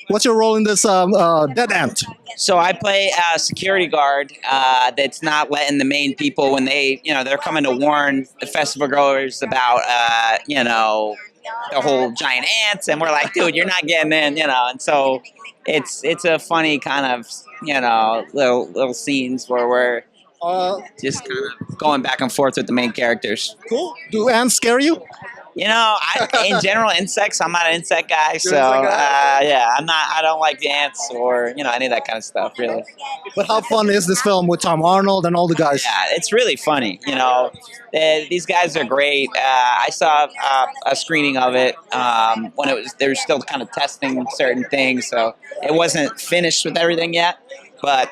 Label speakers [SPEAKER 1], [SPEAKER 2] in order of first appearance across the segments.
[SPEAKER 1] What's your role in this Dead Ant?
[SPEAKER 2] So I play a security guard that's not letting the main people when they're coming to warn the festival goers about, the whole giant ants, and we're like, dude, you're not getting in, and so it's a funny kind of, little scenes where we're just kind of going back and forth with the main characters.
[SPEAKER 1] Cool. Do ants scare you?
[SPEAKER 2] In general, insects. I'm not an insect guy, so yeah, I don't like the ants or any of that kind of stuff, really.
[SPEAKER 1] But how fun is this film with Tom Arnold and all the guys?
[SPEAKER 2] Yeah, it's really funny. These guys are great. I saw a screening of it when they were still kind of testing certain things, so it wasn't finished with everything yet, but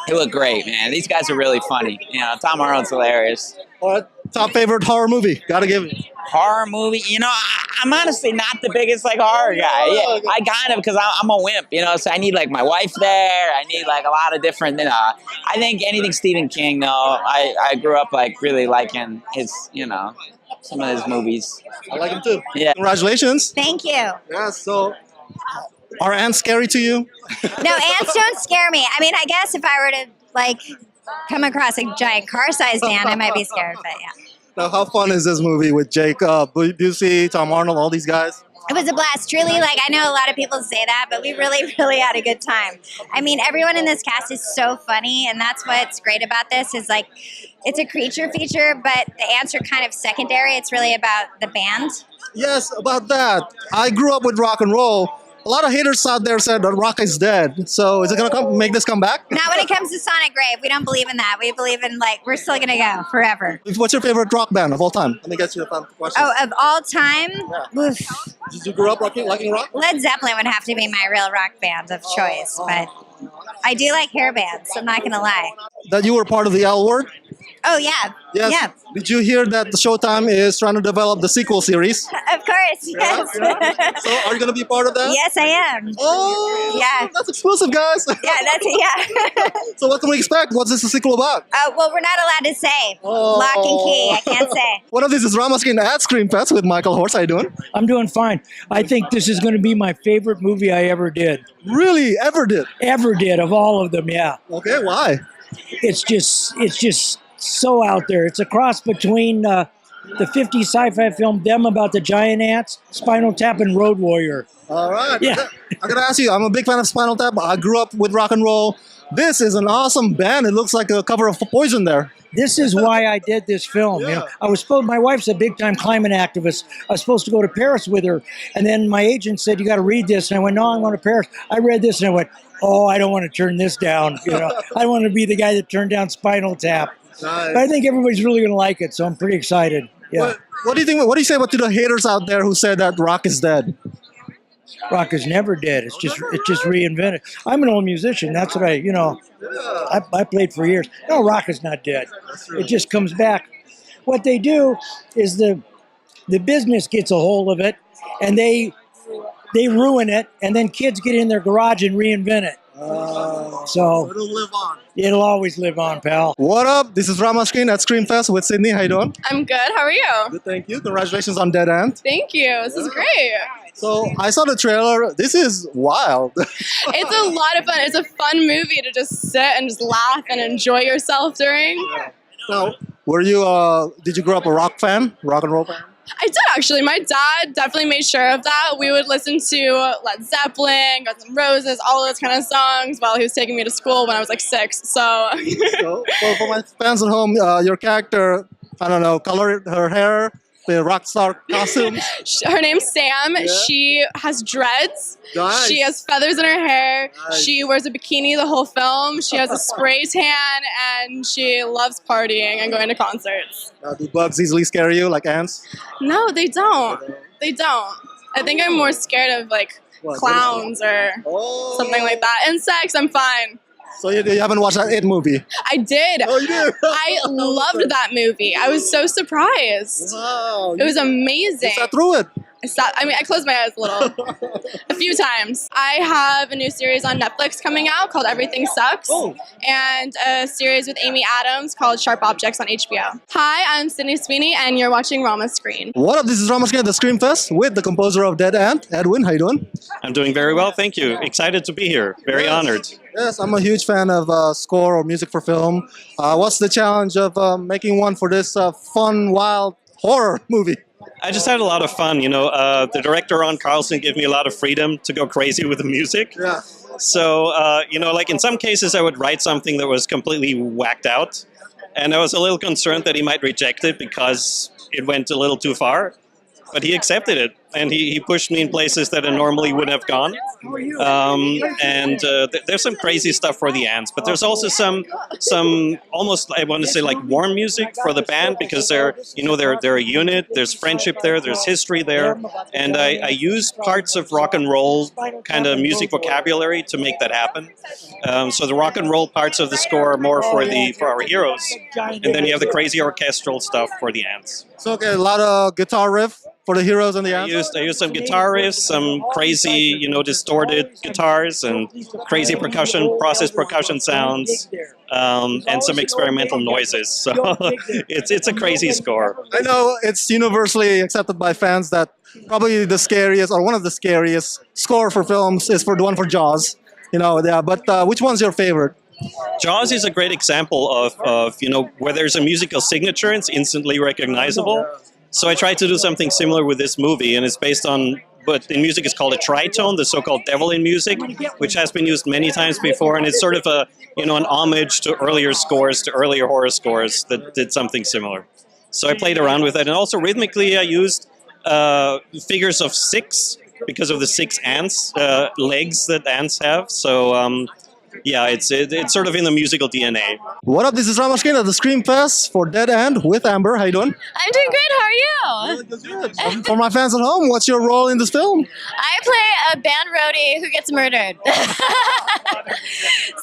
[SPEAKER 2] it looked great, man. These guys are really funny. Tom Arnold's hilarious.
[SPEAKER 1] All right, top favorite horror movie? Gotta give it.
[SPEAKER 2] Horror movie, I'm honestly not the biggest horror guy. Yeah, I kind of, because I'm a wimp, so I need my wife there. I need a lot of different. I think anything Stephen King, though. I grew up really liking his, some of his movies.
[SPEAKER 1] I like him too.
[SPEAKER 2] Yeah.
[SPEAKER 1] Congratulations.
[SPEAKER 3] Thank you.
[SPEAKER 1] Yeah. So, are ants scary to you?
[SPEAKER 3] No, ants don't scare me. I mean, I guess if I were to come across a giant car-sized ant, I might be scared. But yeah.
[SPEAKER 1] Now, how fun is this movie with Jake Busey, Tom Arnold, all these guys?
[SPEAKER 3] It was a blast. Truly, I know a lot of people say that, but we really, really had a good time. I mean, everyone in this cast is so funny, and that's what's great about this is it's a creature feature, but the ants are kind of secondary. It's really about the band.
[SPEAKER 1] Yes, about that. I grew up with rock and roll. A lot of haters out there said that rock is dead. So is it going to make this come back?
[SPEAKER 3] Not when it comes to Sonic Grave. We don't believe in that. We believe in, we're still going to go forever.
[SPEAKER 1] What's your favorite rock band of all time? Let me get you a question.
[SPEAKER 3] Oh, of all time?
[SPEAKER 1] Yeah.
[SPEAKER 3] Oof.
[SPEAKER 1] Did you grow up liking rock?
[SPEAKER 3] Led Zeppelin would have to be my real rock band of choice, but I do like hair bands, so I'm not going to lie.
[SPEAKER 1] That you were part of the L Word?
[SPEAKER 3] Oh, yeah.
[SPEAKER 1] Yes.
[SPEAKER 3] Yeah.
[SPEAKER 1] Did you hear that the Showtime is trying to develop the sequel series?
[SPEAKER 3] Of course, yes.
[SPEAKER 1] Yeah. So are you going to be part of that?
[SPEAKER 3] Yes, I am.
[SPEAKER 1] Oh,
[SPEAKER 3] yeah.
[SPEAKER 1] That's exclusive, guys.
[SPEAKER 3] Yeah.
[SPEAKER 1] So what can we expect? What's this a sequel about?
[SPEAKER 3] Well, we're not allowed to say. Lock and key. I can't say.
[SPEAKER 1] One of these is Rama Screen at Screamfest with Michael Horst. How you doing?
[SPEAKER 4] I'm doing fine. I think this is going to be my favorite movie I ever did.
[SPEAKER 1] Really? Ever did?
[SPEAKER 4] Ever did, of all of them, yeah.
[SPEAKER 1] Okay, why?
[SPEAKER 4] It's just so out there. It's a cross between the 50s sci-fi film Them About the Giant Ants, Spinal Tap, and Road Warrior.
[SPEAKER 1] All right.
[SPEAKER 4] Yeah.
[SPEAKER 1] I gotta ask you, I'm a big fan of Spinal Tap. I grew up with rock and roll. This is an awesome band. It looks like a cover of Poison there.
[SPEAKER 4] This is why I did this film.
[SPEAKER 1] Yeah.
[SPEAKER 4] My wife's a big-time climate activist. I was supposed to go to Paris with her, and then my agent said, you got to read this. And I went, no, I'm going to Paris. I read this, and I went, oh, I don't want to turn this down. I don't want to be the guy that turned down Spinal Tap.
[SPEAKER 1] Nice.
[SPEAKER 4] But I think everybody's really going to like it, so I'm pretty excited. Yeah.
[SPEAKER 1] What do you think? What do you say about to the haters out there who said that rock is dead?
[SPEAKER 4] Rock is never dead. It's just reinvented. I'm an old musician. That's what I played for years. No, rock is not dead. It just comes back. What they do is the business gets a hold of it, and they ruin it, and then kids get in their garage and reinvent it. So
[SPEAKER 1] it'll live on.
[SPEAKER 4] It'll always live on, pal.
[SPEAKER 1] What up? This is Rama Screen at Screamfest with Sydney. How you doing?
[SPEAKER 5] I'm good. How are you?
[SPEAKER 1] Good, thank you. Congratulations on Dead Ant.
[SPEAKER 5] Thank you. This is great.
[SPEAKER 1] So I saw the trailer. This is wild.
[SPEAKER 5] It's a lot of fun. It's a fun movie to just sit and just laugh and enjoy yourself during.
[SPEAKER 1] So, did you grow up a rock fan? Rock and roll fan?
[SPEAKER 5] I did actually. My dad definitely made sure of that. We would listen to Led Zeppelin, Guns N' Roses, all those kind of songs while he was taking me to school when I was 6. So
[SPEAKER 1] for my fans at home, your character, I don't know, colored her hair, the rock star costume.
[SPEAKER 5] Her name's Sam.
[SPEAKER 1] Yeah.
[SPEAKER 5] She has dreads.
[SPEAKER 1] Nice.
[SPEAKER 5] She has feathers in her hair.
[SPEAKER 1] Nice.
[SPEAKER 5] She wears a bikini the whole film. She has a spray tan, and she loves partying and going to concerts.
[SPEAKER 1] Do bugs easily scare you, like ants?
[SPEAKER 5] No, they don't. They don't. I think I'm more scared of clowns or something like that. Insects, I'm fine.
[SPEAKER 1] So you haven't watched that It movie?
[SPEAKER 5] I did.
[SPEAKER 1] Oh, you did?
[SPEAKER 5] I loved that movie. I was so surprised.
[SPEAKER 1] Wow.
[SPEAKER 5] It was amazing.
[SPEAKER 1] You sat through it?
[SPEAKER 5] I closed my eyes a little, a few times. I have a new series on Netflix coming out called Everything Sucks, and a series with Amy Adams called Sharp Objects on HBO. Hi, I'm Sweeney, and you're watching Rama Screen.
[SPEAKER 1] What up? This is Rama at the Screamfest with the composer of Dead Ant, Edwin. How you doing?
[SPEAKER 6] I'm doing very well, thank you. Excited to be here. Very honored.
[SPEAKER 1] Yes, I'm a huge fan of score or music for film. What's the challenge of making one for this fun, wild horror movie?
[SPEAKER 6] I just had a lot of fun. The director, Ron Carlson, gave me a lot of freedom to go crazy with the music.
[SPEAKER 1] Yeah.
[SPEAKER 6] So, like in some cases, I would write something that was completely whacked out. And I was a little concerned that he might reject it because it went a little too far. But he accepted it, and he pushed me in places that I normally wouldn't have gone. There's some crazy stuff for the ants, but there's also some almost, I want to say, like warm music for the band, because they're a unit. There's friendship there. There's history there, and I used parts of rock and roll kind of music vocabulary to make that happen. So the rock and roll parts of the score are more for our heroes, and then you have the crazy orchestral stuff for the ants.
[SPEAKER 1] So okay, a lot of guitar riff for the heroes and the ants.
[SPEAKER 6] I used some guitar riffs, some crazy, distorted guitars, and crazy process percussion sounds, and some experimental noises. So it's a crazy score.
[SPEAKER 1] I know it's universally accepted by fans that probably the scariest or one of the scariest score for films is for the one for Jaws. But which one's your favorite?
[SPEAKER 6] Jaws is a great example of where there's a musical signature, it's instantly recognizable. So I tried to do something similar with this movie, and it's based on what in music is called a tritone, the so-called devil in music, which has been used many times before, and it's sort of an homage to earlier scores, to earlier horror scores that did something similar. So I played around with it, and also rhythmically I used figures of 6 because of the 6 ants legs that ants have. So yeah, it's sort of in the musical DNA.
[SPEAKER 1] What up? This is Rama at the Screamfest for Dead End with Amber. How you doing?
[SPEAKER 7] I'm doing great. How are you?
[SPEAKER 1] Good. For my fans at home, what's your role in this film?
[SPEAKER 7] I play a band roadie who gets murdered. So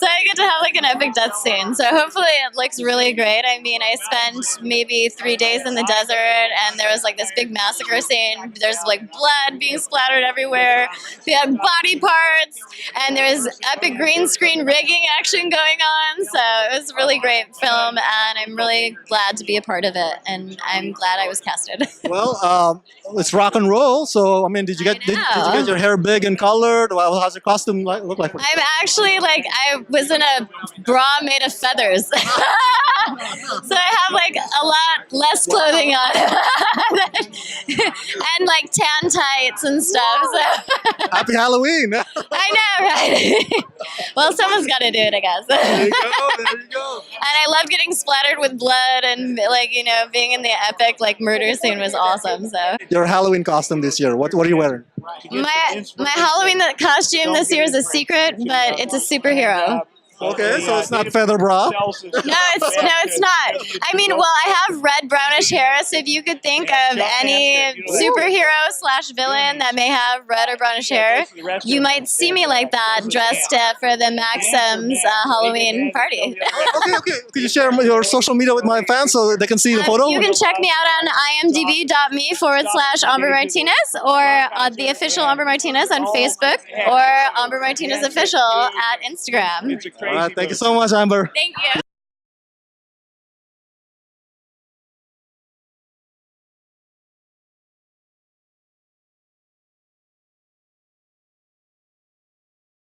[SPEAKER 7] I get to have like an epic death scene. So hopefully it looks really great. I mean, I spent maybe 3 days in the desert, and there was like this big massacre scene. There's like blood being splattered everywhere. We had body parts, and there was epic green screen rigging action going on. So it was a really great film, and I'm really glad to be a part of it, and I'm glad I was casted.
[SPEAKER 1] Well, it's rock and roll, so I mean, did you get your hair big and colored? Well, how's your costume look like?
[SPEAKER 7] I'm actually I was in a bra made of feathers. So I have like a lot less clothing on. And like tan tights and stuff. So
[SPEAKER 1] Happy Halloween!
[SPEAKER 7] I know, right? Well, someone's got to do it, I guess.
[SPEAKER 1] There you go.
[SPEAKER 7] And I love getting splattered with blood, and being in the epic murder scene was awesome. So
[SPEAKER 1] Your Halloween costume this year, what are you wearing?
[SPEAKER 7] my Halloween costume this year is a secret, but it's a superhero.
[SPEAKER 1] Okay, so it's not feather bra.
[SPEAKER 7] No, it's not. I mean, well, I have red brownish hair, so if you could think of any superhero/villain that may have red or brownish hair, you might see me like that, dressed for the Maxim's Halloween party.
[SPEAKER 1] Okay. Could you share your social media with my fans so they can see the photo?
[SPEAKER 7] You can check me out on imdb.me/Amber Martinez, or the official Amber Martinez on Facebook, or Amber Martinez Official at Instagram.
[SPEAKER 1] All right, thank you so much, Amber.
[SPEAKER 7] Thank you.